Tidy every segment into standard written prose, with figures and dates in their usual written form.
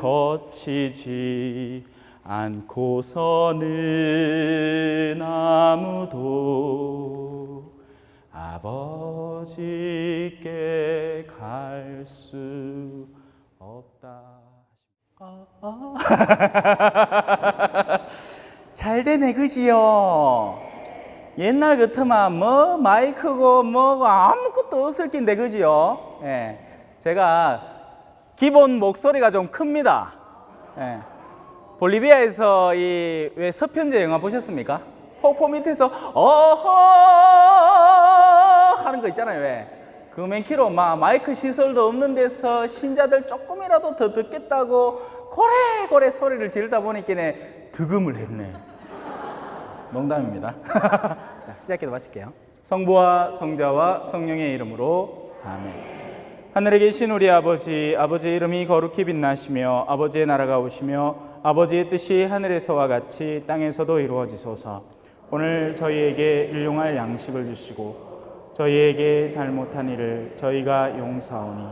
거치지 않고서는 아무도 아버지께 갈 수 없다. 잘 되네, 그지요? 옛날 같으면 뭐 마이크고 뭐 아무것도 없을 낀데, 그지요? 예. 제가 기본 목소리가 좀 큽니다. 예. 볼리비아에서 이 왜 서편제 영화 보셨습니까? 폭포 밑에서 어허 하는 거 있잖아요. 왜? 그 맨키로 막 마이크 시설도 없는 데서 신자들 조금이라도 더 듣겠다고 고래고래 소리를 지르다 보니까 득음을 했네. 농담입니다. 자, 시작해도 마칠게요. 성부와 성자와 성령의 이름으로 아멘. 하늘에 계신 우리 아버지, 아버지의 이름이 거룩히 빛나시며 아버지의 나라가 오시며 아버지의 뜻이 하늘에서와 같이 땅에서도 이루어지소서. 오늘 저희에게 일용할 양식을 주시고 저희에게 잘못한 일을 저희가 용서하오니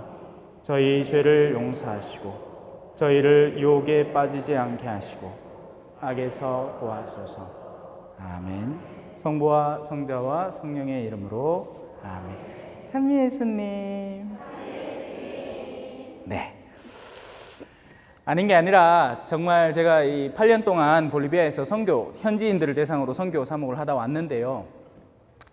저희 죄를 용서하시고 저희를 유혹에 빠지지 않게 하시고 악에서 구하소서. 아멘. 성부와 성자와 성령의 이름으로 아멘. 찬미 예수님. 네. 아닌 게 아니라 정말 제가 이 8년 동안 볼리비아에서 선교, 현지인들을 대상으로 선교 사목을 하다 왔는데요.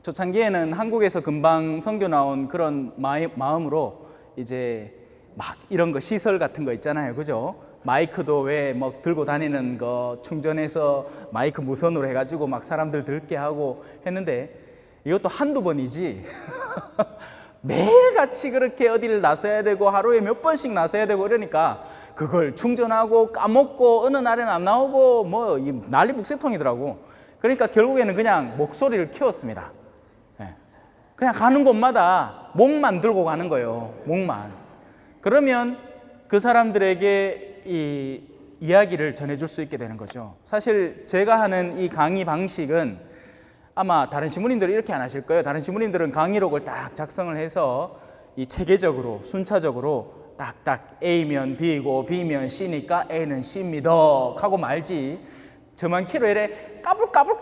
초창기에는 한국에서 금방 선교 나온 그런 마음으로 이제 막 이런 거 시설 같은 거 있잖아요. 그죠? 마이크도 왜 뭐 들고 다니는 거 충전해서 마이크 무선으로 해가지고 막 사람들 듣게 하고 했는데 이것도 한두 번이지 매일같이 그렇게 어디를 나서야 되고 하루에 몇 번씩 나서야 되고 이러니까 그걸 충전하고 까먹고 어느 날에는 안 나오고 뭐 난리 북새통이더라고. 그러니까 결국에는 그냥 목소리를 키웠습니다. 그냥 가는 곳마다 목만 들고 가는 거예요. 목만. 그러면 그 사람들에게 이 이야기를 전해줄 수 있게 되는 거죠. 사실 제가 하는 이 강의 방식은 아마 다른 신부님들은 이렇게 안 하실 거예요. 다른 신부님들은 강의록을 딱 작성을 해서 이 체계적으로 순차적으로 딱딱 A면 B고 B면 C니까 A는 C입니다 하고 말지. 저만 키로 이래 까불까불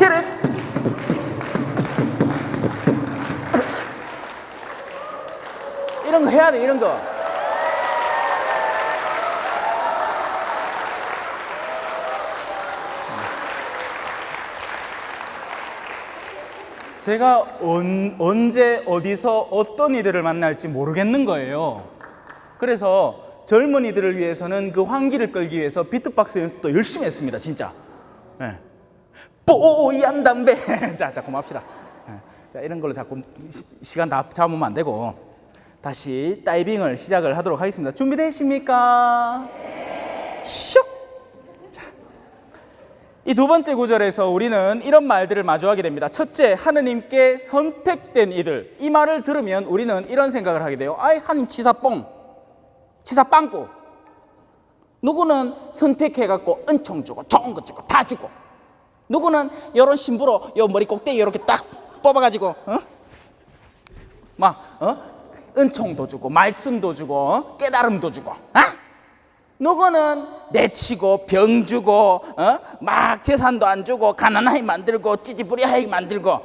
이래 이런 거 해야 돼. 이런 거. 제가 언제 어디서 어떤 이들을 만날지 모르겠는 거예요. 그래서 젊은이들을 위해서는 그 환기를 끌기 위해서 비트박스 연습도 열심히 했습니다. 진짜. 네. 뽀얀 담배. 자, 고맙시다. 네. 자, 이런 걸로 자꾸 시간 다 잡으면 안 되고 다시 다이빙을 시작을 하도록 하겠습니다. 준비되십니까? 네. 슉. 이 두 번째 구절에서 우리는 이런 말들을 마주하게 됩니다. 첫째, 하느님께 선택된 이들. 이 말을 들으면 우리는 이런 생각을 하게 돼요. 아이, 하느님 치사빵꾸. 누구는 선택해갖고 은총 주고 좋은 거 주고 다 주고, 누구는 이런 신부로 요 머리 꼭대기 이렇게 딱 뽑아가지고 은총도 주고 말씀도 주고 깨달음도 주고, 누구는 내치고 병 주고 막 재산도 안 주고 가난하게 만들고 찌찌부리하게 만들고.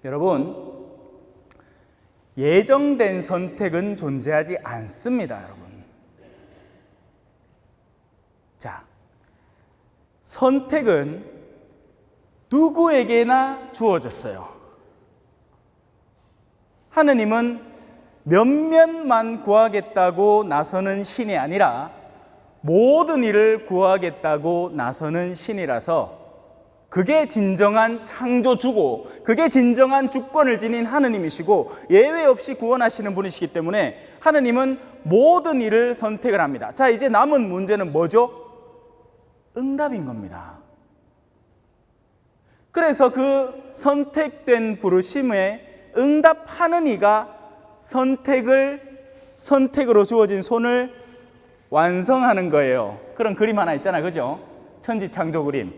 여러분, 예정된 선택은 존재하지 않습니다. 여러분, 자, 선택은 누구에게나 주어졌어요. 하느님은 몇몇만 구하겠다고 나서는 신이 아니라 모든 일을 구하겠다고 나서는 신이라서 그게 진정한 창조주고 그게 진정한 주권을 지닌 하느님이시고 예외 없이 구원하시는 분이시기 때문에 하느님은 모든 일을 선택을 합니다. 자, 이제 남은 문제는 뭐죠? 응답인 겁니다. 그래서 그 선택된 부르심에 응답하는 이가 선택으로 주어진 손을 완성하는 거예요. 그런 그림 하나 있잖아요. 그죠? 천지창조 그림.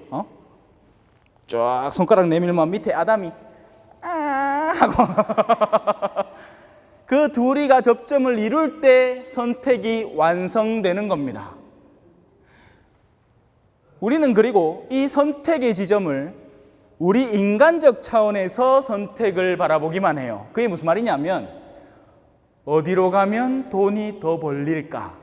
쫙 손가락 내밀면 밑에 아담이 하고 그 둘이가 접점을 이룰 때 선택이 완성되는 겁니다. 우리는 그리고 이 선택의 지점을 우리 인간적 차원에서 선택을 바라보기만 해요. 그게 무슨 말이냐면, 어디로 가면 돈이 더 벌릴까?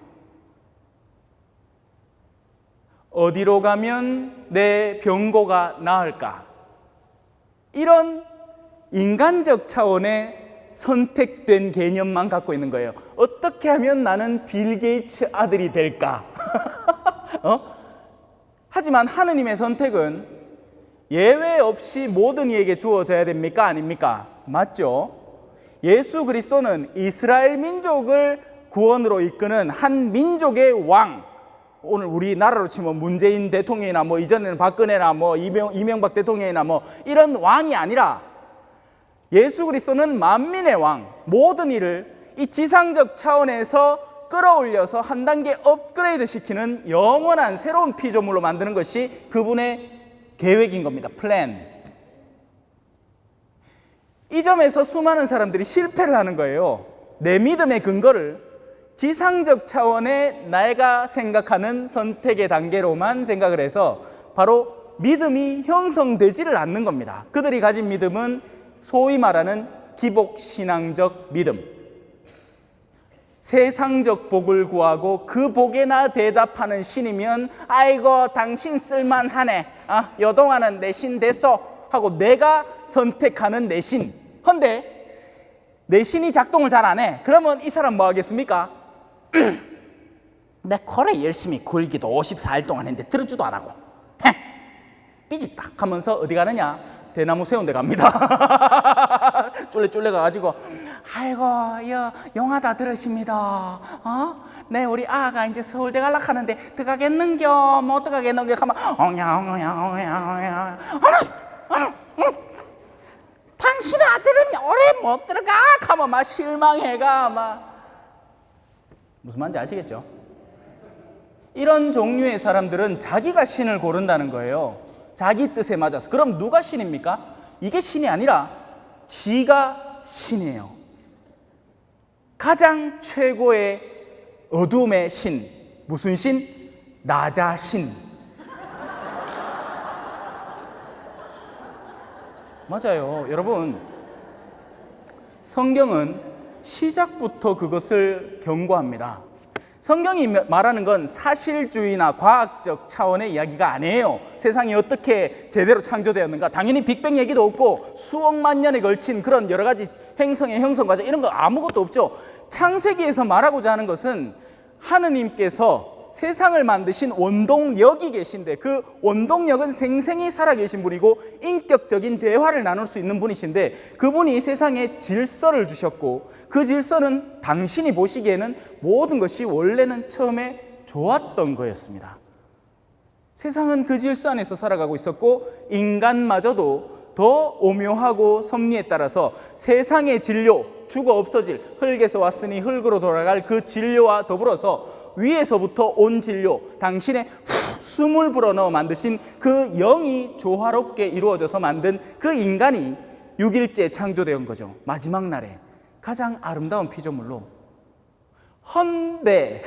어디로 가면 내 병고가 나을까? 이런 인간적 차원의 선택된 개념만 갖고 있는 거예요. 어떻게 하면 나는 빌 게이츠 아들이 될까? 하지만 하느님의 선택은 예외 없이 모든 이에게 주어져야 됩니까? 아닙니까? 맞죠? 예수 그리스도는 이스라엘 민족을 구원으로 이끄는 한 민족의 왕, 오늘 우리나라로 치면 문재인 대통령이나 뭐 이전에는 박근혜나 뭐 이명박 대통령이나 뭐 이런 왕이 아니라 예수 그리스도는 만민의 왕, 모든 일을 이 지상적 차원에서 끌어올려서 한 단계 업그레이드 시키는 영원한 새로운 피조물로 만드는 것이 그분의 계획인 겁니다. 플랜. 이 점에서 수많은 사람들이 실패를 하는 거예요. 내 믿음의 근거를 지상적 차원의 내가 생각하는 선택의 단계로만 생각을 해서 바로 믿음이 형성되지를 않는 겁니다. 그들이 가진 믿음은 소위 말하는 기복신앙적 믿음. 세상적 복을 구하고 그 복에나 대답하는 신이면 아이고 당신 쓸만하네, 여동안은 내 신 됐어 하고 내가 선택하는 내 신. 헌데 내 신이 작동을 잘 안 해. 그러면 이 사람 뭐 하겠습니까? 내 코레 열심히 굴기도 54일 동안 했는데 들어주도 안 하고 삐지 딱 하면서 어디 가느냐? 대나무 세운 데 갑니다. 쫄래 가가지고 아이고 영화 들으십니다. 네 우리 아가 이제 서울대 갈락 하는데 들어가겠는겨 못 들어가겠는겨 하면 당신 아들은 오래 못 들어가 하면 막 실망해가 막. 무슨 말인지 아시겠죠? 이런 종류의 사람들은 자기가 신을 고른다는 거예요. 자기 뜻에 맞아서. 그럼 누가 신입니까? 이게 신이 아니라 지가 신이에요. 가장 최고의 어둠의 신. 무슨 신? 나 자신. 맞아요. 여러분, 성경은 시작부터 그것을 경고합니다. 성경이 말하는 건 사실주의나 과학적 차원의 이야기가 아니에요. 세상이 어떻게 제대로 창조되었는가, 당연히 빅뱅 얘기도 없고 수억만 년에 걸친 그런 여러 가지 행성의 형성 과정 이런 거 아무것도 없죠. 창세기에서 말하고자 하는 것은 하느님께서 세상을 만드신 원동력이 계신데 그 원동력은 생생히 살아계신 분이고 인격적인 대화를 나눌 수 있는 분이신데 그분이 세상에 질서를 주셨고 그 질서는 당신이 보시기에는 모든 것이 원래는 처음에 좋았던 거였습니다. 세상은 그 질서 안에서 살아가고 있었고 인간마저도 더 오묘하고 섭리에 따라서 세상의 진료, 죽어 없어질 흙에서 왔으니 흙으로 돌아갈 그 진료와 더불어서 위에서부터 온 진료, 당신의 숨을 불어넣어 만드신 그 영이 조화롭게 이루어져서 만든 그 인간이 6일째 창조된 거죠. 마지막 날에 가장 아름다운 피조물로. 헌데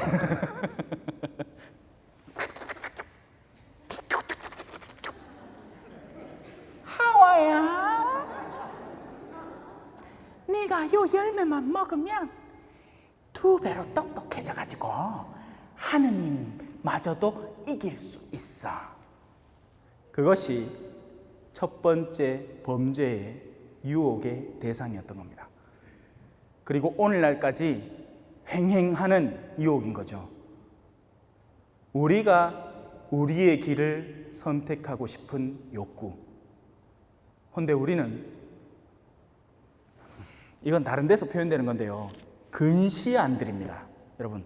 하와야, 네가 요 열매만 먹으면 2배로 똑똑해져가지고 하느님마저도 이길 수 있어. 그것이 첫 번째 범죄의 유혹의 대상이었던 겁니다. 그리고 오늘날까지 횡행하는 유혹인 거죠. 우리가 우리의 길을 선택하고 싶은 욕구. 그런데 우리는, 이건 다른 데서 표현되는 건데요, 근시 안 드립니다. 여러분,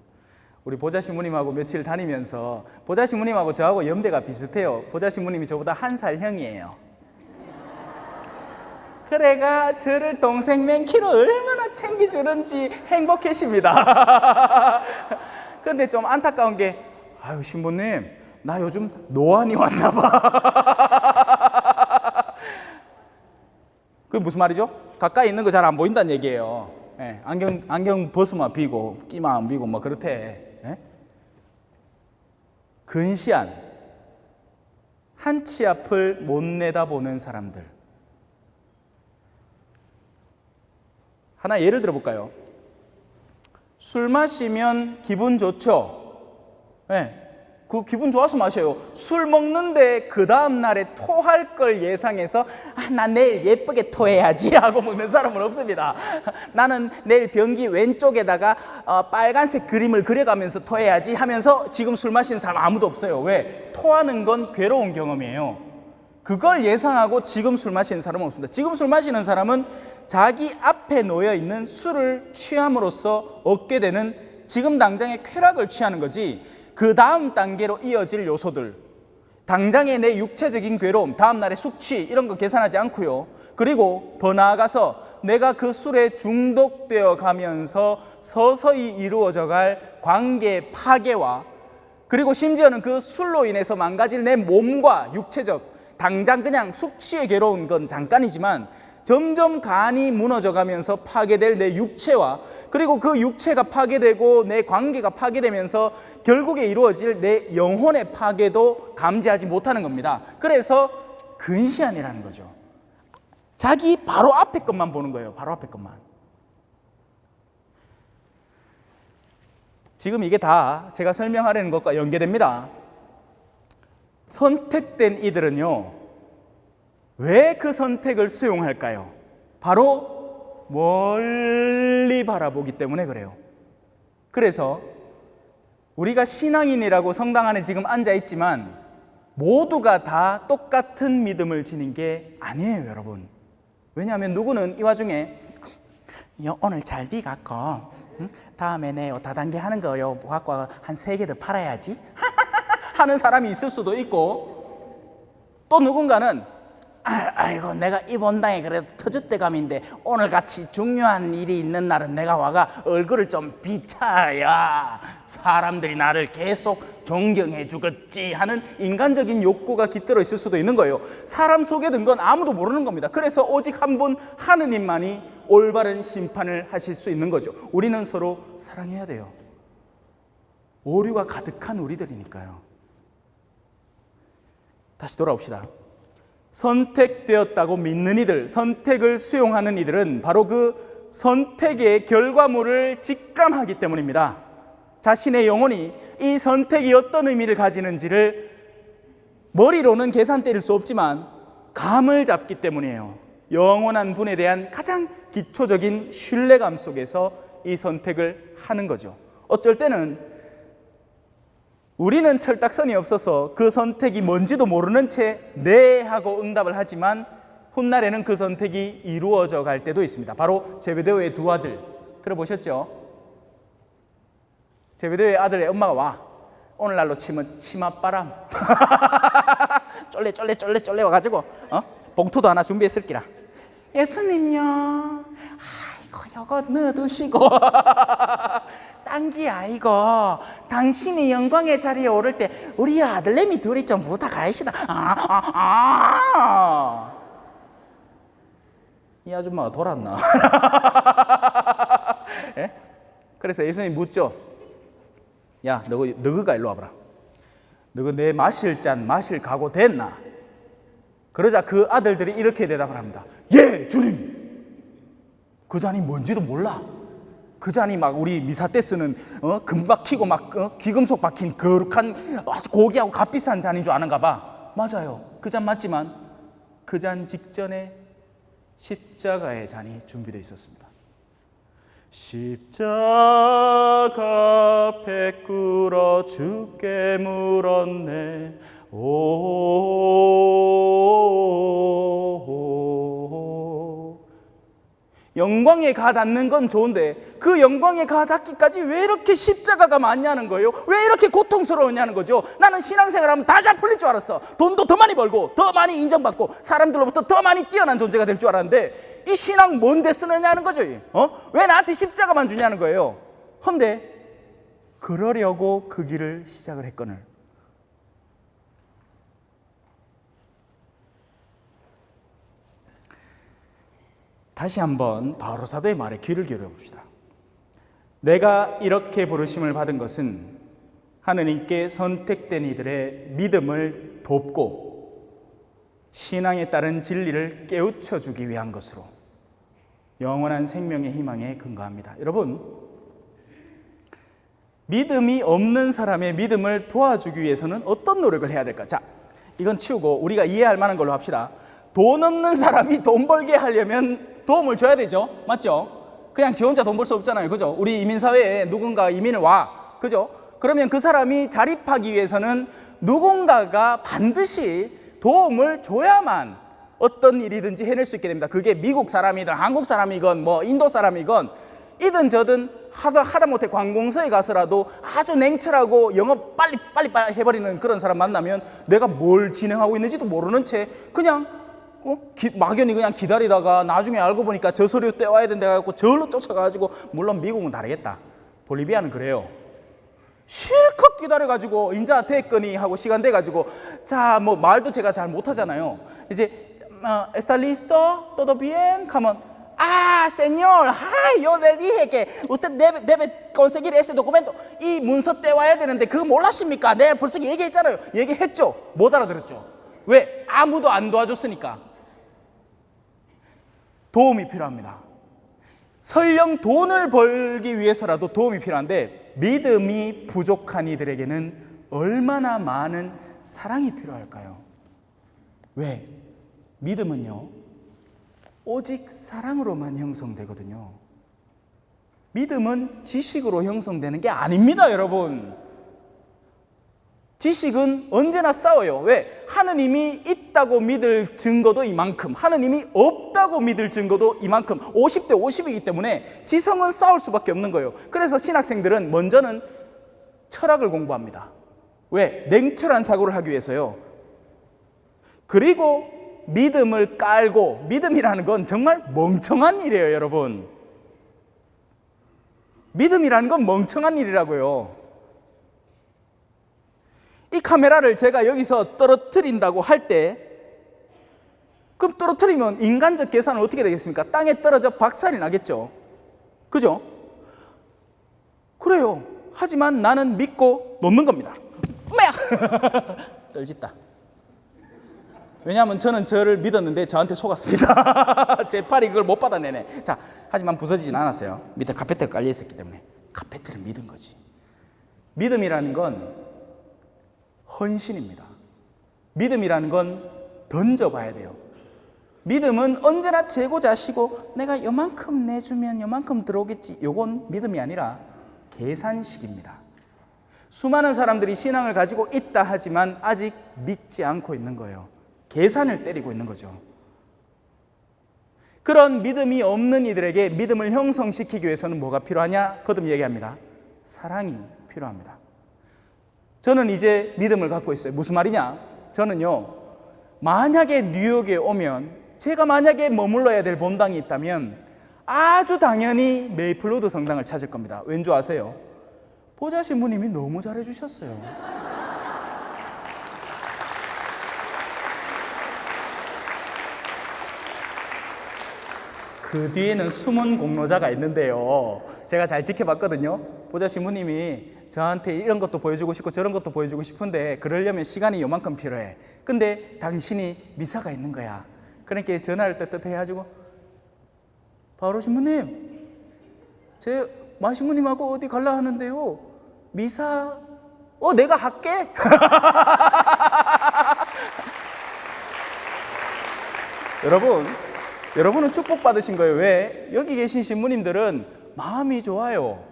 우리 보자신부님하고 며칠 다니면서 보자신부님하고 저하고 연배가 비슷해요. 보자신부님이 저보다 1살 형이에요. 그래가 저를 동생 맨키로 얼마나 챙겨주는지 행복해십니다. 근데 좀 안타까운 게, 아유 신부님 나 요즘 노안이 왔나 봐. 그게 무슨 말이죠? 가까이 있는 거 잘 안 보인다는 얘기예요. 예, 안경 벗으면 비고 끼면 안 비고 뭐 그렇대. 예? 근시안, 한치 앞을 못 내다보는 사람들. 하나 예를 들어볼까요? 술 마시면 기분 좋죠? 예, 그 기분 좋아서 마셔요. 술 먹는데 그 다음 날에 토할 걸 예상해서 나 내일 예쁘게 토해야지 하고 먹는 사람은 없습니다. 나는 내일 변기 왼쪽에다가 빨간색 그림을 그려가면서 토해야지 하면서 지금 술 마시는 사람 아무도 없어요. 왜? 토하는 건 괴로운 경험이에요. 그걸 예상하고 지금 술 마시는 사람은 없습니다. 지금 술 마시는 사람은 자기 앞에 놓여 있는 술을 취함으로써 얻게 되는 지금 당장의 쾌락을 취하는 거지, 그 다음 단계로 이어질 요소들, 당장의 내 육체적인 괴로움, 다음날의 숙취 이런 거 계산하지 않고요. 그리고 더 나아가서 내가 그 술에 중독되어 가면서 서서히 이루어져 갈 관계 파괴와, 그리고 심지어는 그 술로 인해서 망가질 내 몸과 육체적, 당장 그냥 숙취에 괴로운 건 잠깐이지만 점점 간이 무너져 가면서 파괴될 내 육체와, 그리고 그 육체가 파괴되고 내 관계가 파괴되면서 결국에 이루어질 내 영혼의 파괴도 감지하지 못하는 겁니다. 그래서 근시안이라는 거죠. 자기 바로 앞에 것만 보는 거예요. 바로 앞에 것만. 지금 이게 다 제가 설명하려는 것과 연계됩니다. 선택된 이들은요, 왜 그 선택을 수용할까요? 바로 멀리 바라보기 때문에 그래요. 그래서 우리가 신앙인이라고 성당 안에 지금 앉아 있지만 모두가 다 똑같은 믿음을 지닌 게 아니에요, 여러분. 왜냐하면 누구는 이 와중에 오늘 잘 비 갖고 다음에 내 다단계 하는 거요 갖고 한 3개 더 팔아야지 하는 사람이 있을 수도 있고, 또 누군가는 아이고 내가 이번당에 그래도 터줏대감인데 오늘같이 중요한 일이 있는 날은 내가 와가 얼굴을 좀 비춰야 사람들이 나를 계속 존경해 주겠지 하는 인간적인 욕구가 깃들어 있을 수도 있는 거예요. 사람 속에 든 건 아무도 모르는 겁니다. 그래서 오직 한 분 하느님만이 올바른 심판을 하실 수 있는 거죠. 우리는 서로 사랑해야 돼요. 오류가 가득한 우리들이니까요. 다시 돌아옵시다. 선택되었다고 믿는 이들, 선택을 수용하는 이들은 바로 그 선택의 결과물을 직감하기 때문입니다. 자신의 영혼이 이 선택이 어떤 의미를 가지는지를 머리로는 계산 때릴 수 없지만 감을 잡기 때문이에요. 영원한 분에 대한 가장 기초적인 신뢰감 속에서 이 선택을 하는 거죠. 어쩔 때는 우리는 철딱선이 없어서 그 선택이 뭔지도 모르는 채 네 하고 응답을 하지만 훗날에는 그 선택이 이루어져 갈 때도 있습니다. 바로 제베데오의 두 아들 들어보셨죠? 제베데오의 아들의 엄마가 와. 오늘날로 치면 치맛바람 쫄래 와가지고 봉투도 하나 준비했을기라. 예수님요, 아이고 요거 넣어두시고 딴기 아이고 당신이 영광의 자리에 오를 때 우리 아들내미 둘이 좀 부탁하시다. 이 아줌마가 돌았나? 예? 그래서 예수님이 묻죠. 야, 너가 일로 와봐라. 너가 내 마실 잔 마실 각오 됐나? 그러자 그 아들들이 이렇게 대답을 합니다. 예, 주님. 그 잔이 뭔지도 몰라. 그 잔이 막 우리 미사 때 쓰는 금 박히고 막 귀금속 박힌 거룩한 아주 고귀하고 값비싼 잔인 줄 아는가 봐. 맞아요. 그 잔 맞지만 그 잔 직전에 십자가의 잔이 준비되어 있었습니다. 십자가 베꾸러 주께 물었네. 영광에 가 닿는 건 좋은데 그 영광에 가 닿기까지 왜 이렇게 십자가가 많냐는 거예요. 왜 이렇게 고통스러웠냐는 거죠. 나는 신앙생활하면 다 잘 풀릴 줄 알았어. 돈도 더 많이 벌고 더 많이 인정받고 사람들로부터 더 많이 뛰어난 존재가 될 줄 알았는데 이 신앙 뭔데 쓰느냐는 거죠. 왜 나한테 십자가만 주냐는 거예요. 헌데 그러려고 그 길을 시작을 했거늘 다시 한번 바오로 사도의 말에 귀를 기울여 봅시다. 내가 이렇게 부르심을 받은 것은 하느님께 선택된 이들의 믿음을 돕고 신앙에 따른 진리를 깨우쳐 주기 위한 것으로 영원한 생명의 희망에 근거합니다. 여러분, 믿음이 없는 사람의 믿음을 도와주기 위해서는 어떤 노력을 해야 될까? 자, 이건 치우고 우리가 이해할 만한 걸로 합시다. 돈 없는 사람이 돈 벌게 하려면 도움을 줘야 되죠. 맞죠? 그냥 지 혼자 돈 벌 수 없잖아요. 그죠? 우리 이민사회에 누군가 이민을 와. 그죠? 그러면 그 사람이 자립하기 위해서는 누군가가 반드시 도움을 줘야만 어떤 일이든지 해낼 수 있게 됩니다. 그게 미국 사람이든 한국 사람이건 뭐 인도 사람이건 이든 저든 하다못해 관공서에 가서라도 아주 냉철하고 영업 빨리 해버리는 그런 사람 만나면 내가 뭘 진행하고 있는지도 모르는 채 그냥 막연히 그냥 기다리다가 나중에 알고 보니까 저 서류 떼와야 된다 해갖고 저기로 쫓아가가지고, 물론 미국은 다르겠다. 볼리비아는 그래요. 실컷 기다려가지고 인자 됐거니 하고 시간 돼가지고, 자 뭐 말도 제가 잘 못하잖아요. 이제 ¿Está listo? ¿Todo bien? 하면 señor, yo le dije que usted debe conseguir ese documento. 이 문서 떼와야 되는데 그거 몰랐습니까? 내가 벌써 얘기했잖아요. 얘기했죠. 못 알아들었죠. 왜? 아무도 안 도와줬으니까. 도움이 필요합니다. 설령 돈을 벌기 위해서라도 도움이 필요한데, 믿음이 부족한 이들에게는 얼마나 많은 사랑이 필요할까요? 왜? 믿음은요, 오직 사랑으로만 형성되거든요. 믿음은 지식으로 형성되는 게 아닙니다, 여러분. 지식은 언제나 싸워요. 왜? 하느님이 있다고 믿을 증거도 이만큼, 하느님이 없다고 믿을 증거도 이만큼, 50대 50이기 때문에 지성은 싸울 수밖에 없는 거예요. 그래서 신학생들은 먼저는 철학을 공부합니다. 왜? 냉철한 사고를 하기 위해서요. 그리고 믿음을 깔고, 믿음이라는 건 정말 멍청한 일이에요, 여러분. 믿음이라는 건 멍청한 일이라고요. 이 카메라를 제가 여기서 떨어뜨린다고 할 때, 그럼 떨어뜨리면 인간적 계산은 어떻게 되겠습니까? 땅에 떨어져 박살이 나겠죠. 그죠? 그래요. 하지만 나는 믿고 놓는 겁니다. 엄마야! 떨짓다. 왜냐하면 저는 저를 믿었는데 저한테 속았습니다. 제 팔이 그걸 못 받아내네. 자, 하지만 부서지진 않았어요. 밑에 카페트가 깔려 있었기 때문에. 카페트를 믿은 거지. 믿음이라는 건 헌신입니다. 믿음이라는 건 던져봐야 돼요. 믿음은 언제나 재고자시고 내가 요만큼 내주면 요만큼 들어오겠지, 요건 믿음이 아니라 계산식입니다. 수많은 사람들이 신앙을 가지고 있다 하지만 아직 믿지 않고 있는 거예요. 계산을 때리고 있는 거죠. 그런 믿음이 없는 이들에게 믿음을 형성시키기 위해서는 뭐가 필요하냐? 거듭 얘기합니다. 사랑이 필요합니다. 저는 이제 믿음을 갖고 있어요. 무슨 말이냐? 저는요, 만약에 뉴욕에 오면, 제가 만약에 머물러야 될 본당이 있다면 아주 당연히 메이플우드 성당을 찾을 겁니다. 왠 줄 아세요? 보좌 신부님이 너무 잘해주셨어요. 그 뒤에는 숨은 공로자가 있는데요, 제가 잘 지켜봤거든요. 보좌 신부님이 저한테 이런 것도 보여주고 싶고 저런 것도 보여주고 싶은데 그러려면 시간이 요만큼 필요해. 근데 당신이 미사가 있는 거야. 그러니까 전화를 떳떳 해가지고, 바오로 신부님, 제 마신부님하고 어디 갈라 하는데요, 미사 내가 할게. 여러분은 축복받으신 거예요. 왜? 여기 계신 신부님들은 마음이 좋아요.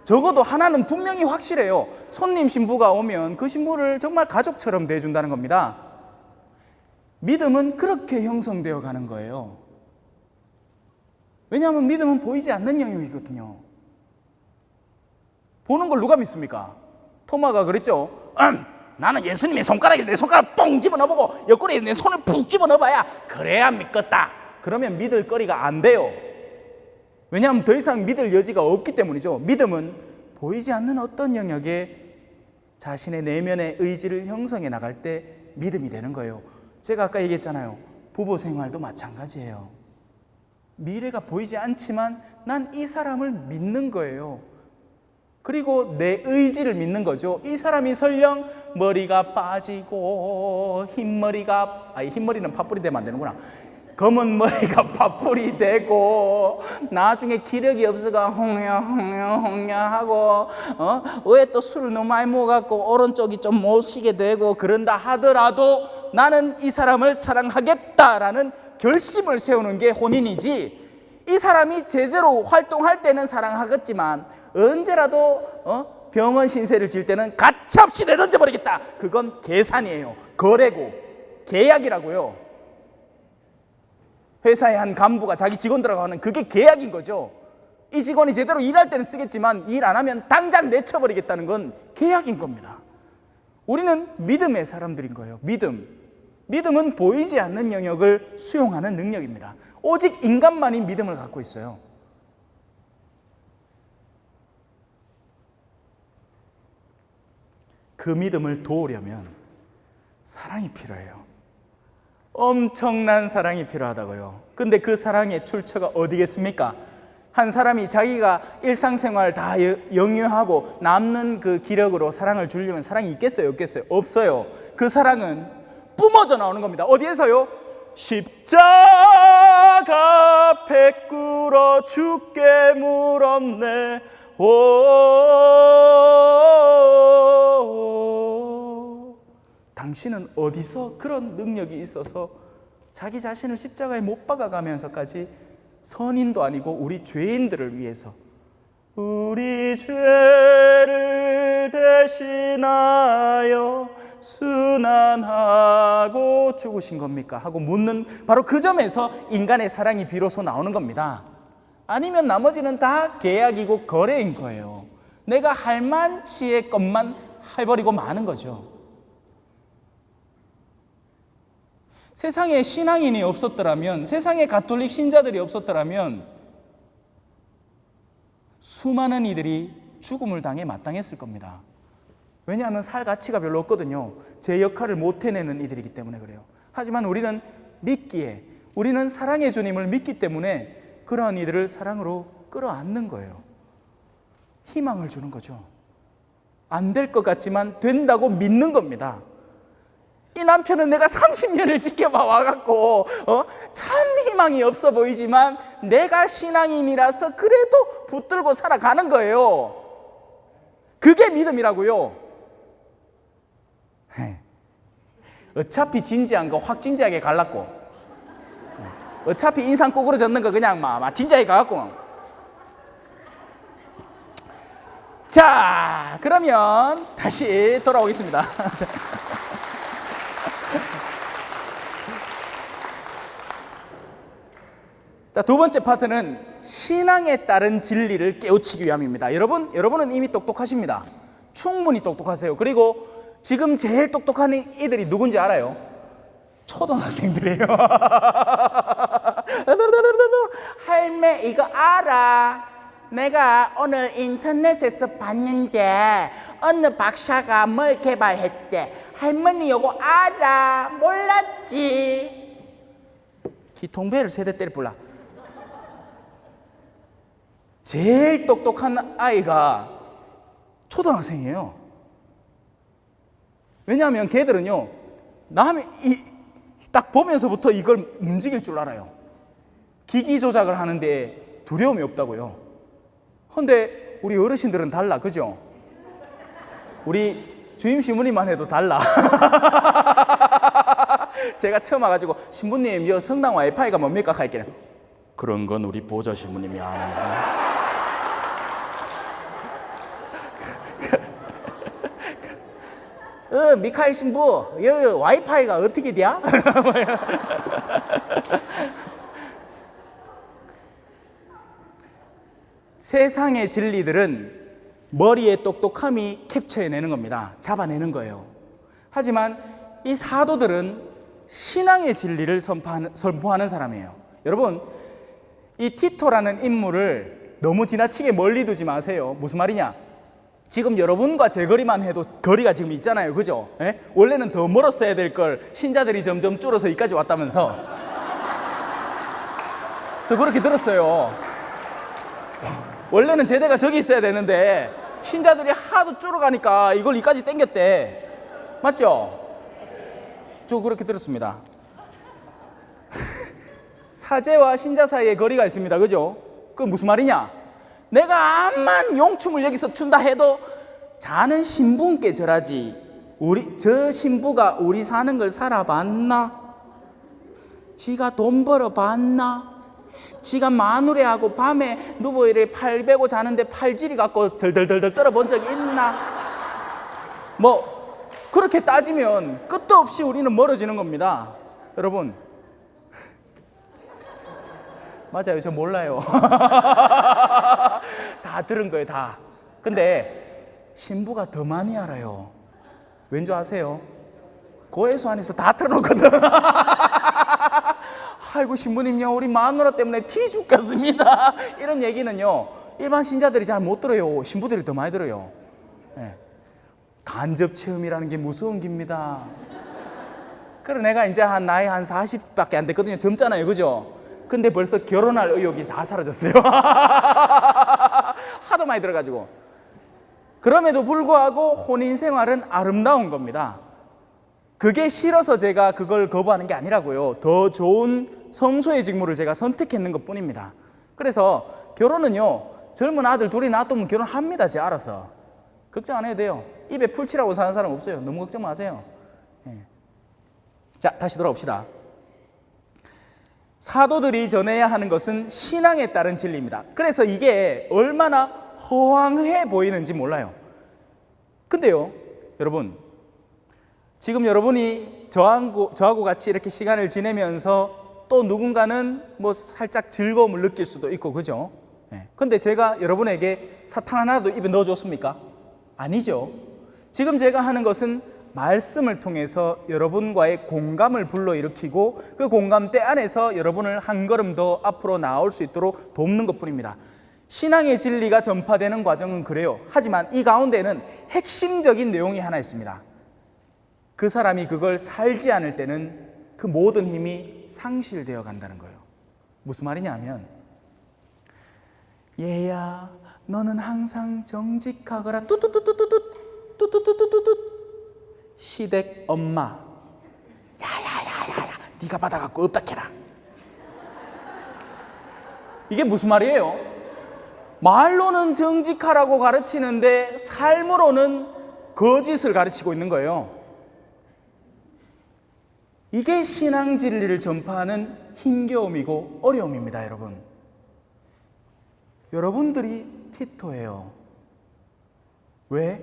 적어도 하나는 분명히 확실해요. 손님 신부가 오면 그 신부를 정말 가족처럼 대해준다는 겁니다. 믿음은 그렇게 형성되어 가는 거예요. 왜냐하면 믿음은 보이지 않는 영역이거든요. 보는 걸 누가 믿습니까? 토마가 그랬죠. 나는 예수님의 손가락에 내 손가락 뻥 집어넣어보고 옆구리에 내 손을 푹 집어넣어봐야 그래야 믿겠다. 그러면 믿을 거리가 안 돼요. 왜냐하면 더 이상 믿을 여지가 없기 때문이죠. 믿음은 보이지 않는 어떤 영역에 자신의 내면의 의지를 형성해 나갈 때 믿음이 되는 거예요. 제가 아까 얘기했잖아요. 부부 생활도 마찬가지예요. 미래가 보이지 않지만 난 이 사람을 믿는 거예요. 그리고 내 의지를 믿는 거죠. 이 사람이 설령 머리가 빠지고 흰머리는 팥불이 되면 안 되는구나. 검은 머리가 팥불이 되고 나중에 기력이 없어가 홍야 하고 왜 또 술을 너무 많이 먹어갖고 오른쪽이 좀 못 쉬게 되고 그런다 하더라도 나는 이 사람을 사랑하겠다라는 결심을 세우는 게 혼인이지, 이 사람이 제대로 활동할 때는 사랑하겠지만 언제라도 병원 신세를 질 때는 가차없이 내던져버리겠다, 그건 계산이에요. 거래고 계약이라고요. 회사의 한 간부가 자기 직원들하고 하는 그게 계약인 거죠. 이 직원이 제대로 일할 때는 쓰겠지만 일 안 하면 당장 내쳐버리겠다는 건 계약인 겁니다. 우리는 믿음의 사람들인 거예요. 믿음은 보이지 않는 영역을 수용하는 능력입니다. 오직 인간만이 믿음을 갖고 있어요. 그 믿음을 도우려면 사랑이 필요해요. 엄청난 사랑이 필요하다고요. 근데 그 사랑의 출처가 어디겠습니까? 한 사람이 자기가 일상생활 다 영유하고 남는 그 기력으로 사랑을 주려면 사랑이 있겠어요? 없겠어요? 없어요. 그 사랑은 뿜어져 나오는 겁니다. 어디에서요? 십자가 배 꿇어 죽게 물었네. 당신은 어디서 그런 능력이 있어서 자기 자신을 십자가에 못 박아가면서까지 선인도 아니고 우리 죄인들을 위해서 우리 죄를 대신하여 순환하고 죽으신 겁니까? 하고 묻는 바로 그 점에서 인간의 사랑이 비로소 나오는 겁니다. 아니면 나머지는 다 계약이고 거래인 거예요. 내가 할 만치의 것만 해버리고 마는 거죠. 세상에 신앙인이 없었더라면, 세상에 가톨릭 신자들이 없었더라면 수많은 이들이 죽음을 당해 마땅했을 겁니다. 왜냐하면 살 가치가 별로 없거든요. 제 역할을 못 해내는 이들이기 때문에 그래요. 하지만 우리는 믿기에, 우리는 사랑의 주님을 믿기 때문에 그러한 이들을 사랑으로 끌어안는 거예요. 희망을 주는 거죠. 안 될 것 같지만 된다고 믿는 겁니다. 이 남편은 내가 30년을 지켜봐 와갖고 참 희망이 없어 보이지만 내가 신앙인이라서 그래도 붙들고 살아가는 거예요. 그게 믿음이라고요. 어차피 진지한 거 확 진지하게 갈랐고, 어차피 인상 꼬그러졌는 거 그냥 막 진지하게 가갖고. 자, 그러면 다시 돌아오겠습니다. 자, 두 번째 파트는 신앙에 따른 진리를 깨우치기 위함입니다. 여러분은 이미 똑똑하십니다. 충분히 똑똑하세요. 그리고 지금 제일 똑똑한 이들이 누군지 알아요? 초등학생들이에요. 할매 이거 알아? 내가 오늘 인터넷에서 봤는데 어느 박사가 뭘 개발했대. 할머니 이거 알아? 몰랐지? 기통배를 세대 때릴 불라. 제일 똑똑한 아이가 초등학생이에요. 왜냐하면 걔들은요, 남이 딱 보면서부터 이걸 움직일 줄 알아요. 기기 조작을 하는데 두려움이 없다고요. 근데 우리 어르신들은 달라, 그죠? 우리 주임 신부님만 해도 달라. 제가 처음 와가지고 신부님 여 성당 와이파이가 뭡니까? 할게요. 그런 건 우리 보좌 신부님이 아는 거야. 미카엘 신부, 여 와이파이가 어떻게 돼? 세상의 진리들은 머리의 똑똑함이 캡처해내는 겁니다. 잡아내는 거예요. 하지만 이 사도들은 신앙의 진리를 선포하는 사람이에요. 여러분, 이 티토라는 인물을 너무 지나치게 멀리 두지 마세요. 무슨 말이냐? 지금 여러분과 제 거리만 해도 거리가 지금 있잖아요. 그죠? 예? 원래는 더 멀었어야 될 걸 신자들이 점점 줄어서 여기까지 왔다면서. 저 그렇게 들었어요. 원래는 제대가 저기 있어야 되는데 신자들이 하도 줄어가니까 이걸 이까지 당겼대. 맞죠? 저 그렇게 들었습니다. 사제와 신자 사이에 거리가 있습니다. 그죠? 그 무슨 말이냐? 내가 암만 용춤을 여기서 춘다 해도 자는 신부께 절하지. 저 신부가 우리 사는 걸 살아봤나? 지가 돈 벌어봤나? 지가 마누레하고 밤에 누워 이래 팔 베고 자는데 팔질이 갖고 덜덜덜덜 떨어본 적이 있나? 뭐 그렇게 따지면 끝도 없이 우리는 멀어지는 겁니다. 여러분 맞아요. 저 몰라요. 다 들은 거예요, 다. 근데 신부가 더 많이 알아요. 왠지 아세요? 고해소 안에서 다 틀어놓거든. 아이고 신부님요, 우리 마누라 때문에 티 죽겠습니다. 이런 얘기는요 일반 신자들이 잘 못 들어요. 신부들이 더 많이 들어요. 네. 간접 체험이라는 게 무서운 겁니다. 그래 내가 이제 나이 한 40밖에 안 됐거든요. 젊잖아요, 그죠? 근데 벌써 결혼할 의욕이 다 사라졌어요. 하도 많이 들어가지고. 그럼에도 불구하고 혼인 생활은 아름다운 겁니다. 그게 싫어서 제가 그걸 거부하는 게 아니라고요. 더 좋은 성소의 직무를 제가 선택했는 것 뿐입니다. 그래서 결혼은요 젊은 아들 둘이 놔두면 결혼합니다. 제 알아서. 걱정 안 해도 돼요. 입에 풀칠하고 사는 사람 없어요. 너무 걱정 마세요. 네. 자, 다시 돌아옵시다. 사도들이 전해야 하는 것은 신앙에 따른 진리입니다. 그래서 이게 얼마나 허황해 보이는지 몰라요. 근데요 여러분, 지금 여러분이 저하고 같이 이렇게 시간을 지내면서 또 누군가는 뭐 살짝 즐거움을 느낄 수도 있고, 그죠? 근데 제가 여러분에게 사탕 하나도 입에 넣어줬습니까? 아니죠. 지금 제가 하는 것은 말씀을 통해서 여러분과의 공감을 불러일으키고 그 공감대 안에서 여러분을 한 걸음 더 앞으로 나올 수 있도록 돕는 것뿐입니다. 신앙의 진리가 전파되는 과정은 그래요. 하지만 이 가운데는 핵심적인 내용이 하나 있습니다. 그 사람이 그걸 살지 않을 때는 그 모든 힘이 상실되어 간다는 거예요. 무슨 말이냐 하면, 얘야 너는 항상 정직하거라 뚜뚜뚜뚜뚜뚜뚜뚜뚜뚜뚜 시댁 엄마 야야야야야 네가 받아갖고 없다 캐라. 이게 무슨 말이에요? 말로는 정직하라고 가르치는데 삶으로는 거짓을 가르치고 있는 거예요. 이게 신앙 진리를 전파하는 힘겨움이고 어려움입니다. 여러분들이 티토예요. 왜?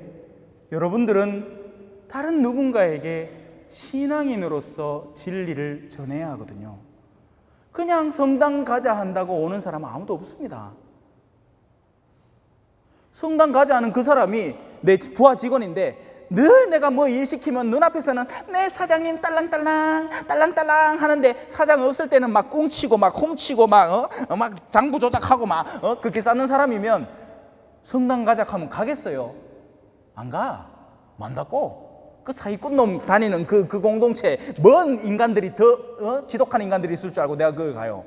여러분들은 다른 누군가에게 신앙인으로서 진리를 전해야 하거든요. 그냥 성당 가자 한다고 오는 사람은 아무도 없습니다. 성당 가자 하는 그 사람이 내 부하 직원인데 늘 내가 뭐 일 시키면 눈앞에서는 네 사장님 딸랑딸랑 하는데 사장 없을 때는 막 꿍치고 막 훔치고 막 장부 조작하고 막 그렇게 쌓는 사람이면 성당 가자 하면 가겠어요? 안 가. 만다고. 그 사기꾼 놈 다니는 그 공동체 뭔 인간들이 더 지독한 인간들이 있을 줄 알고 내가 그걸 가요?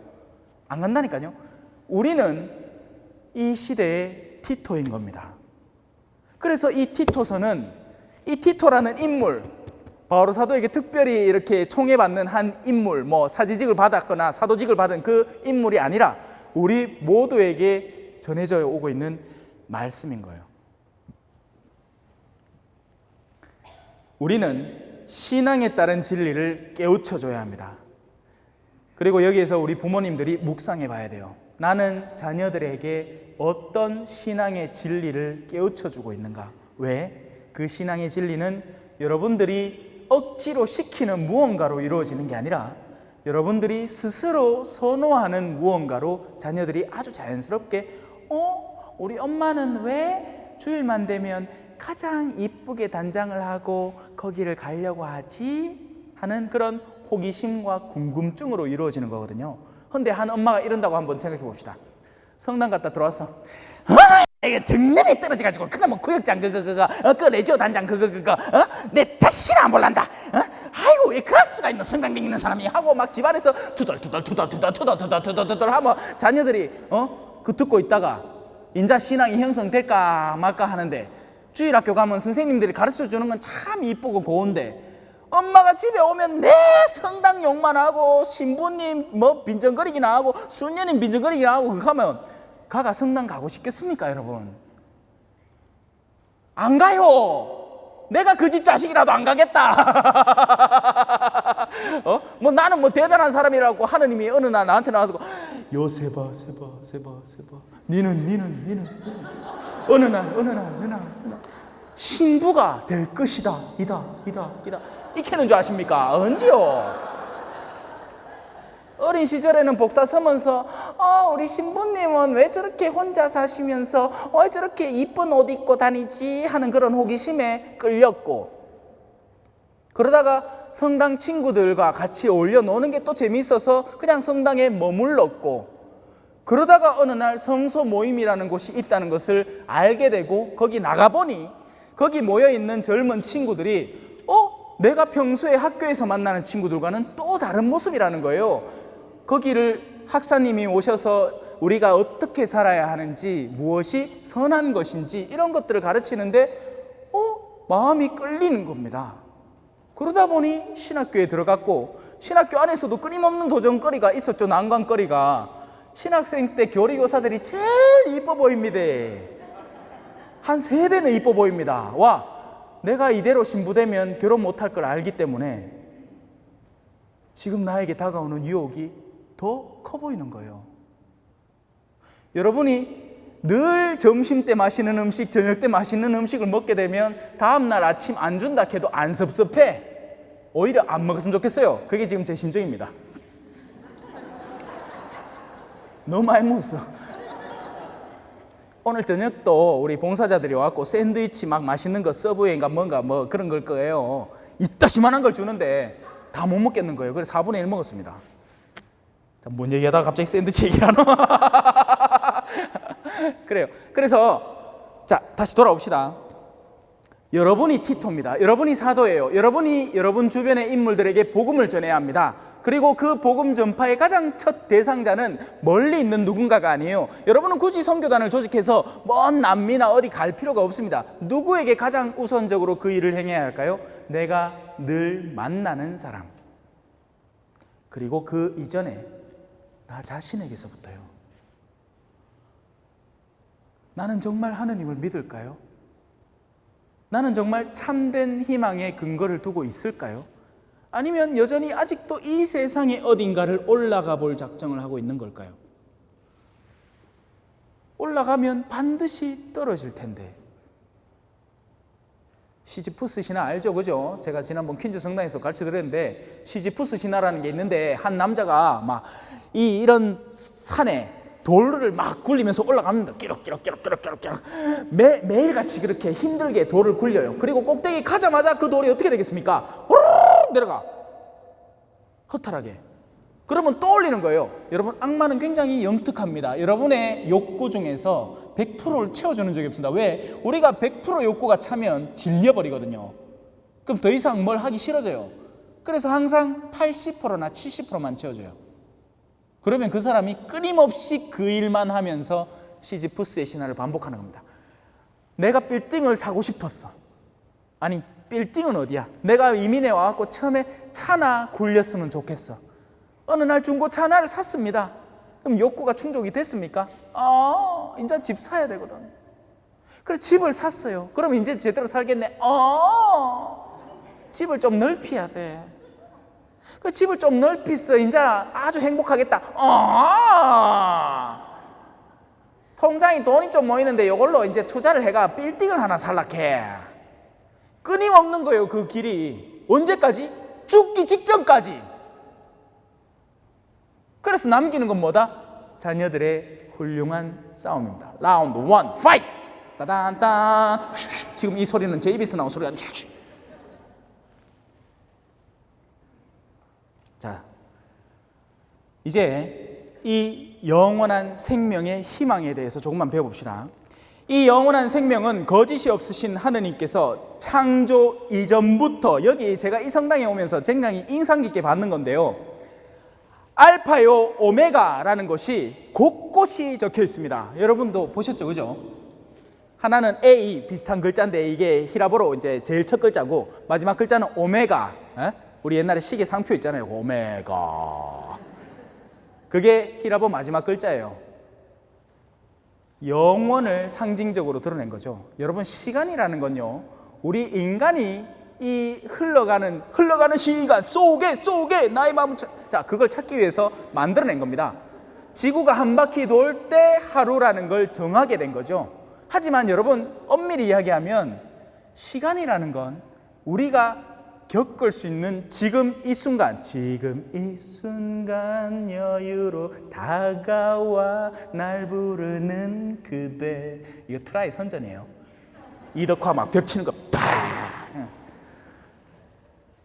안 간다니까요. 우리는 이 시대의 티토인 겁니다. 그래서 이 티토서는 이 티토라는 인물, 바오로 사도에게 특별히 이렇게 총애받는 한 인물, 뭐 사지직을 받았거나 사도직을 받은 그 인물이 아니라 우리 모두에게 전해져 오고 있는 말씀인 거예요. 우리는 신앙에 따른 진리를 깨우쳐줘야 합니다. 그리고 여기에서 우리 부모님들이 묵상해 봐야 돼요. 나는 자녀들에게 어떤 신앙의 진리를 깨우쳐주고 있는가? 왜? 그 신앙의 진리는 여러분들이 억지로 시키는 무언가로 이루어지는 게 아니라 여러분들이 스스로 선호하는 무언가로 자녀들이 아주 자연스럽게 우리 엄마는 왜 주일만 되면 가장 이쁘게 단장을 하고 거기를 가려고 하지? 하는 그런 호기심과 궁금증으로 이루어지는 거거든요. 그런데 한 엄마가 이런다고 한번 생각해 봅시다. 성당 갔다 들어왔어. 이게 정면에 떨어져가지고 그놈의 구역장 그 레지오 단장 내 다시는 안 볼란다. 아이고 왜 그럴 수가 있노 성당에 있는 사람이 하고 막 집안에서 투덜투덜 하면 자녀들이 그 듣고 있다가 인자 신앙이 형성될까 말까 하는데 주일학교 가면 선생님들이 가르쳐 주는 건 참 이쁘고 고운데 엄마가 집에 오면 내 성당 욕만 하고 신부님 뭐 빈정거리기나 하고 수녀님 빈정거리기나 하고 그거 하면 가가 성당 가고 싶겠습니까 여러분? 안 가요. 내가 그 집 자식이라도 안 가겠다. 뭐 나는 뭐 대단한 사람이라고 하느님이 어느 날 나한테 나와서 요세바 세바 니는 어느 날 신부가 될 것이다 이다 이렇게 하는 줄 아십니까? 언제요? 어린 시절에는 복사 서면서 우리 신부님은 왜 저렇게 혼자 사시면서 왜 저렇게 이쁜 옷 입고 다니지 하는 그런 호기심에 끌렸고 그러다가 성당 친구들과 같이 어울려 노는 게 또 재미있어서 그냥 성당에 머물렀고 그러다가 어느 날 성소 모임이라는 곳이 있다는 것을 알게 되고 거기 나가보니 거기 모여있는 젊은 친구들이 내가 평소에 학교에서 만나는 친구들과는 또 다른 모습이라는 거예요. 거기를 학사님이 오셔서 우리가 어떻게 살아야 하는지 무엇이 선한 것인지 이런 것들을 가르치는데 마음이 끌리는 겁니다. 그러다 보니 신학교에 들어갔고 신학교 안에서도 끊임없는 도전거리가 있었죠. 난관거리가. 신학생 때 교리교사들이 제일 이뻐 보입니다. 한 3배는 이뻐 보입니다. 내가 이대로 신부되면 결혼 못할 걸 알기 때문에 지금 나에게 다가오는 유혹이 더 커 보이는 거예요. 여러분이 늘 점심 때 맛있는 음식, 저녁 때 맛있는 음식을 먹게 되면 다음날 아침 안 준다 해도 안 섭섭해. 오히려 안 먹었으면 좋겠어요. 그게 지금 제 심정입니다. 너무 많이 먹었어. 오늘 저녁도 우리 봉사자들이 와갖고 샌드위치 막 맛있는 거 서브웨이인가 뭔가 뭐 그런 걸 거예요. 이따시만한 걸 주는데 다 못 먹겠는 거예요. 그래서 4분의 1 먹었습니다. 자, 뭔 얘기하다가 갑자기 샌드위치 얘기를 하노? 그래요. 그래서 자 다시 돌아옵시다. 여러분이 티토입니다. 여러분이 사도예요. 여러분이 여러분 주변의 인물들에게 복음을 전해야 합니다. 그리고 그 복음 전파의 가장 첫 대상자는 멀리 있는 누군가가 아니에요. 여러분은 굳이 선교단을 조직해서 먼 남미나 어디 갈 필요가 없습니다. 누구에게 가장 우선적으로 그 일을 행해야 할까요? 내가 늘 만나는 사람. 그리고 그 이전에 나 자신에게서부터요. 나는 정말 하느님을 믿을까요? 나는 정말 참된 희망의 근거를 두고 있을까요? 아니면 여전히 아직도 이 세상의 어딘가를 올라가 볼 작정을 하고 있는 걸까요? 올라가면 반드시 떨어질 텐데. 시지푸스 신화 알죠? 그죠? 제가 지난번 퀸즈 성당에서 가르쳐 드렸는데 시지푸스 신화라는 게 있는데 한 남자가 막 이런 산에 돌을 막 굴리면서 올라갑니다. 끼럭 매일같이 그렇게 힘들게 돌을 굴려요. 그리고 꼭대기 가자마자 그 돌이 어떻게 되겠습니까? 호로록 내려가. 허탈하게. 그러면 또 올리는 거예요. 여러분, 악마는 굉장히 영특합니다. 여러분의 욕구 중에서 100%를 채워주는 적이 없습니다. 왜? 우리가 100% 욕구가 차면 질려버리거든요. 그럼 더 이상 뭘 하기 싫어져요. 그래서 항상 80%나 70%만 채워줘요. 그러면 그 사람이 끊임없이 그 일만 하면서 시지푸스의 신화를 반복하는 겁니다. 내가 빌딩을 사고 싶었어. 아니, 빌딩은 어디야? 내가 이민에 와갖고 처음에 차나 굴렸으면 좋겠어. 어느 날 중고차 하나를 샀습니다. 그럼 욕구가 충족이 됐습니까? 이제 집 사야 되거든. 그래서 집을 샀어요. 그럼 이제 제대로 살겠네. 집을 좀 넓혀야 돼. 그 집을 좀 넓혔어. 이제 아주 행복하겠다. 통장에 돈이 좀 모이는데 이걸로 이제 투자를 해가 빌딩을 하나 살락해. 끊임없는 거예요. 그 길이. 언제까지? 죽기 직전까지. 그래서 남기는 건 뭐다? 자녀들의 훌륭한 싸움입니다. 라운드 1, 파이트! 따단딴. 지금 이 소리는 제 입에서 나온 소리가 아니고. 자, 이제 이 영원한 생명의 희망에 대해서 조금만 배워봅시다. 이 영원한 생명은 거짓이 없으신 하느님께서 창조 이전부터, 여기 제가 이 성당에 오면서 굉장히 인상 깊게 받는 건데요, 알파요 오메가라는 것이 곳곳이 적혀 있습니다. 여러분도 보셨죠, 그죠? 하나는 A 비슷한 글자인데 이게 히라보로 이제 제일 첫 글자고, 마지막 글자는 오메가. 우리 옛날에 시계 상표 있잖아요, 오메가. 그게 히라보 마지막 글자예요. 영원을 상징적으로 드러낸 거죠. 여러분, 시간이라는 건요, 우리 인간이 이 흘러가는 시간 속에 나의 마음을 그걸 찾기 위해서 만들어낸 겁니다. 지구가 한 바퀴 돌 때 하루라는 걸 정하게 된 거죠. 하지만 여러분, 엄밀히 이야기하면 시간이라는 건 우리가 겪을 수 있는 지금 이 순간 여유로 다가와 날 부르는 그대, 이거 트라이 선전이에요. 이덕화 막 벽 치는 거 팍.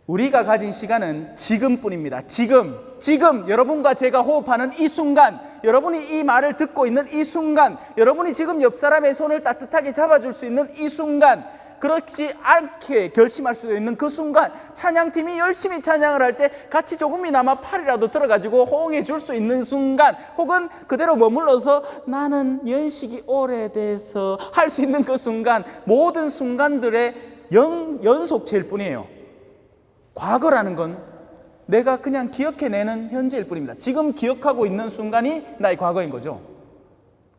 우리가 가진 시간은 지금뿐입니다. 지금 여러분과 제가 호흡하는 이 순간, 여러분이 이 말을 듣고 있는 이 순간, 여러분이 지금 옆 사람의 손을 따뜻하게 잡아줄 수 있는 이 순간, 그렇지 않게 결심할 수 있는 그 순간, 찬양팀이 열심히 찬양을 할 때 같이 조금이나마 팔이라도 들어가지고 호응해 줄 수 있는 순간, 혹은 그대로 머물러서 나는 연식이 오래돼서 할 수 있는 그 순간, 모든 순간들의 연속체일 뿐이에요. 과거라는 건 내가 그냥 기억해내는 현재일 뿐입니다. 지금 기억하고 있는 순간이 나의 과거인 거죠.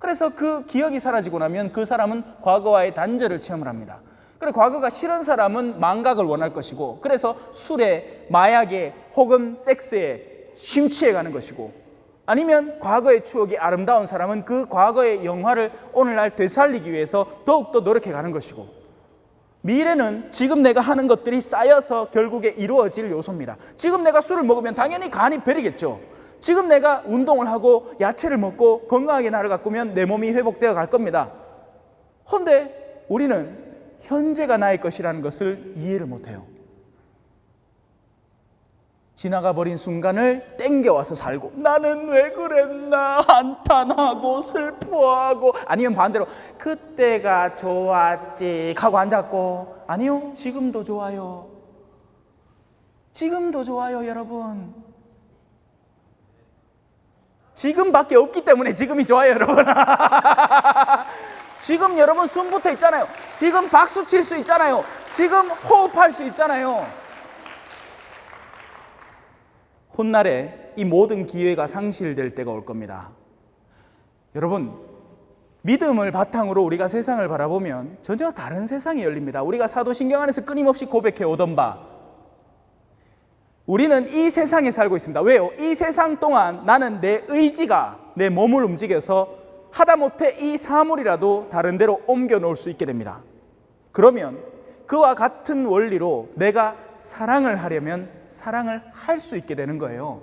그래서 그 기억이 사라지고 나면 그 사람은 과거와의 단절을 체험을 합니다. 그래, 과거가 싫은 사람은 망각을 원할 것이고, 그래서 술에, 마약에 혹은 섹스에 심취해 가는 것이고, 아니면 과거의 추억이 아름다운 사람은 그 과거의 영화를 오늘날 되살리기 위해서 더욱더 노력해 가는 것이고, 미래는 지금 내가 하는 것들이 쌓여서 결국에 이루어질 요소입니다. 지금 내가 술을 먹으면 당연히 간이 베리겠죠. 지금 내가 운동을 하고 야채를 먹고 건강하게 나를 가꾸면 내 몸이 회복되어 갈 겁니다. 그런데 우리는 현재가 나의 것이라는 것을 이해를 못해요. 지나가 버린 순간을 땡겨와서 살고, 나는 왜 그랬나 한탄하고 슬퍼하고, 아니면 반대로 그때가 좋았지 하고 앉았고, 아니요, 지금도 좋아요. 지금도 좋아요, 여러분. 지금밖에 없기 때문에 지금이 좋아요, 여러분. 지금 여러분 숨 붙어 있잖아요. 지금 박수 칠 수 있잖아요. 지금 호흡할 수 있잖아요. 훗날에 이 모든 기회가 상실될 때가 올 겁니다. 여러분, 믿음을 바탕으로 우리가 세상을 바라보면 전혀 다른 세상이 열립니다. 우리가 사도신경 안에서 끊임없이 고백해 오던 바, 우리는 이 세상에 살고 있습니다. 왜요? 이 세상 동안 나는 내 의지가 내 몸을 움직여서 하다못해 이 사물이라도 다른 데로 옮겨 놓을 수 있게 됩니다. 그러면 그와 같은 원리로 내가 사랑을 하려면 사랑을 할 수 있게 되는 거예요.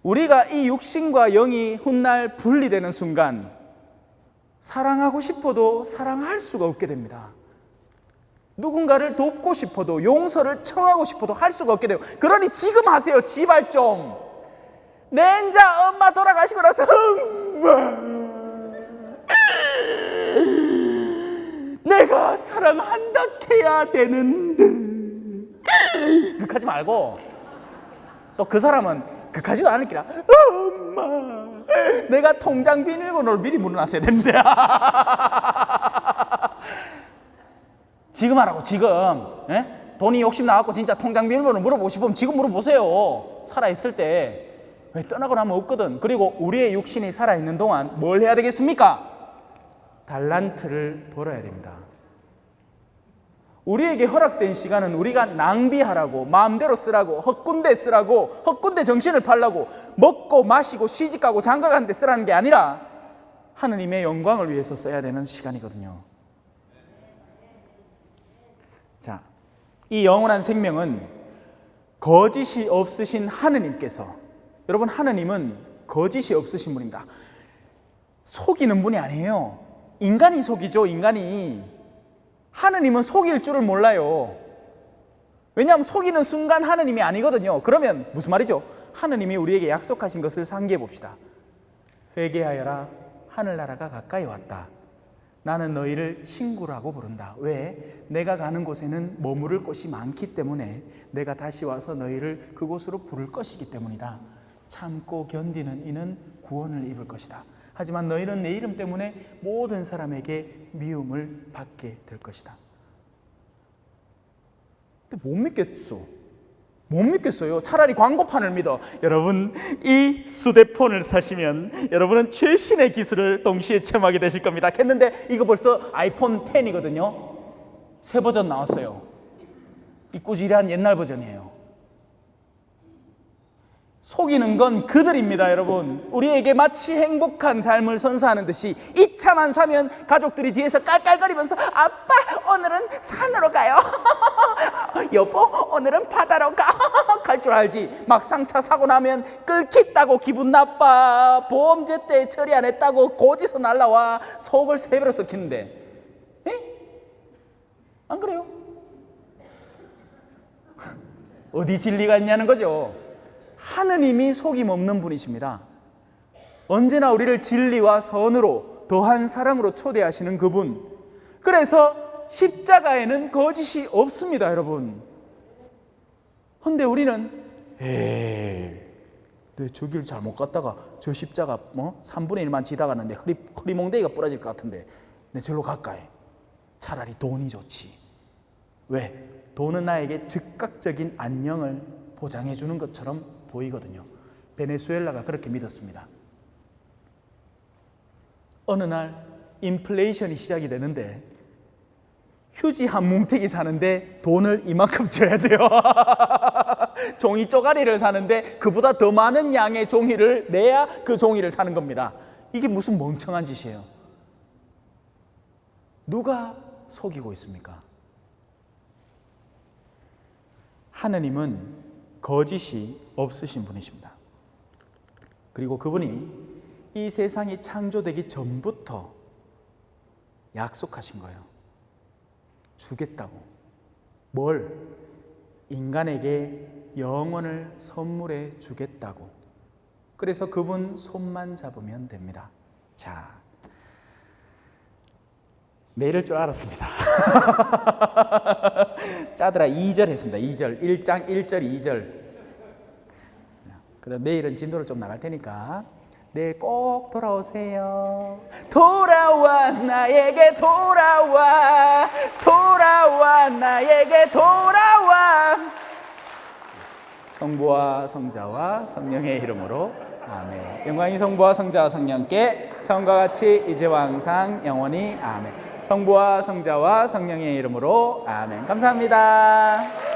우리가 이 육신과 영이 훗날 분리되는 순간 사랑하고 싶어도 사랑할 수가 없게 됩니다. 누군가를 돕고 싶어도, 용서를 청하고 싶어도 할 수가 없게 돼요. 그러니 지금 하세요. 제발 좀. 낸자 엄마 돌아가시고 나서 내가 사랑한다 해야 되는데, 그하지 말고, 또 그 사람은 그하지도 않을 기라, 엄마 내가 통장 비밀번호를 미리 물어놨어야 되는데. 지금 하라고, 지금. 돈이 욕심 나갖고 진짜 통장 비밀번호 물어보고 싶으면 지금 물어보세요. 살아있을 때. 왜 떠나고 나면 없거든. 그리고 우리의 육신이 살아있는 동안 뭘 해야 되겠습니까? 달란트를 벌어야 됩니다. 우리에게 허락된 시간은 우리가 낭비하라고, 마음대로 쓰라고, 헛군데 쓰라고, 헛군데 정신을 팔라고, 먹고 마시고 시집가고 장가가는 데 쓰라는 게 아니라 하느님의 영광을 위해서 써야 되는 시간이거든요. 자, 이 영원한 생명은 거짓이 없으신 하느님께서, 여러분, 하느님은 거짓이 없으신 분입니다. 속이는 분이 아니에요. 인간이 속이죠, 인간이. 하느님은 속일 줄을 몰라요. 왜냐하면 속이는 순간 하느님이 아니거든요. 그러면 무슨 말이죠? 하느님이 우리에게 약속하신 것을 상기해 봅시다. 회개하여라, 하늘나라가 가까이 왔다. 나는 너희를 친구라고 부른다. 왜? 내가 가는 곳에는 머무를 곳이 많기 때문에 내가 다시 와서 너희를 그곳으로 부를 것이기 때문이다. 참고 견디는 이는 구원을 입을 것이다. 하지만 너희는 내 이름 때문에 모든 사람에게 미움을 받게 될 것이다. 근데 못 믿겠어. 못 믿겠어요. 차라리 광고판을 믿어. 여러분, 이 휴대폰을 사시면 여러분은 최신의 기술을 동시에 체험하게 되실 겁니다. 했는데 이거 벌써 아이폰 10이거든요. 새 버전 나왔어요. 이 꾸지리한 옛날 버전이에요. 속이는 건 그들입니다. 여러분, 우리에게 마치 행복한 삶을 선사하는 듯이 이 차만 사면 가족들이 뒤에서 깔깔거리면서 아빠 오늘은 산으로 가요. 여보 오늘은 바다로 가. 갈 줄 알지. 막상 차 사고 나면 끓겠다고 기분 나빠. 보험제 때 처리 안 했다고 고지서 날라와. 속을 세 배로 썩히는데 안 그래요? 어디 진리가 있냐는 거죠. 하느님이 속임 없는 분이십니다. 언제나 우리를 진리와 선으로 더한 사랑으로 초대하시는 그분. 그래서 십자가에는 거짓이 없습니다, 여러분. 근데 우리는 내 저 길 잘못 갔다가 저 십자가 3분의 1만 지나갔는데 허리몽댕이가 부러질 것 같은데 내 절로 가까이. 차라리 돈이 좋지. 왜? 돈은 나에게 즉각적인 안녕을 보장해 주는 것처럼 보이거든요. 베네수엘라가 그렇게 믿었습니다. 어느 날 인플레이션이 시작이 되는데 휴지 한 뭉태기 사는데 돈을 이만큼 줘야 돼요. 종이 쪼가리를 사는데 그보다 더 많은 양의 종이를 내야 그 종이를 사는 겁니다. 이게 무슨 멍청한 짓이에요. 누가 속이고 있습니까? 하느님은 거짓이 없으신 분이십니다. 그리고 그분이 이 세상이 창조되기 전부터 약속하신 거예요. 주겠다고. 뭘? 인간에게 영원을 선물해 주겠다고. 그래서 그분 손만 잡으면 됩니다. 자, 내 이럴 줄 알았습니다. 짜들아 2절 했습니다. 2절 1장 1절 2절. 그럼 내일은 진도를 좀 나갈 테니까 내일 꼭 돌아오세요. 돌아와 나에게 돌아와. 돌아와 나에게 돌아와. 성부와 성자와 성령의 이름으로 아멘. 영광이 성부와 성자와 성령께 처음과 같이 이제와 항상 영원히 아멘. 성부와 성자와 성령의 이름으로 아멘. 감사합니다.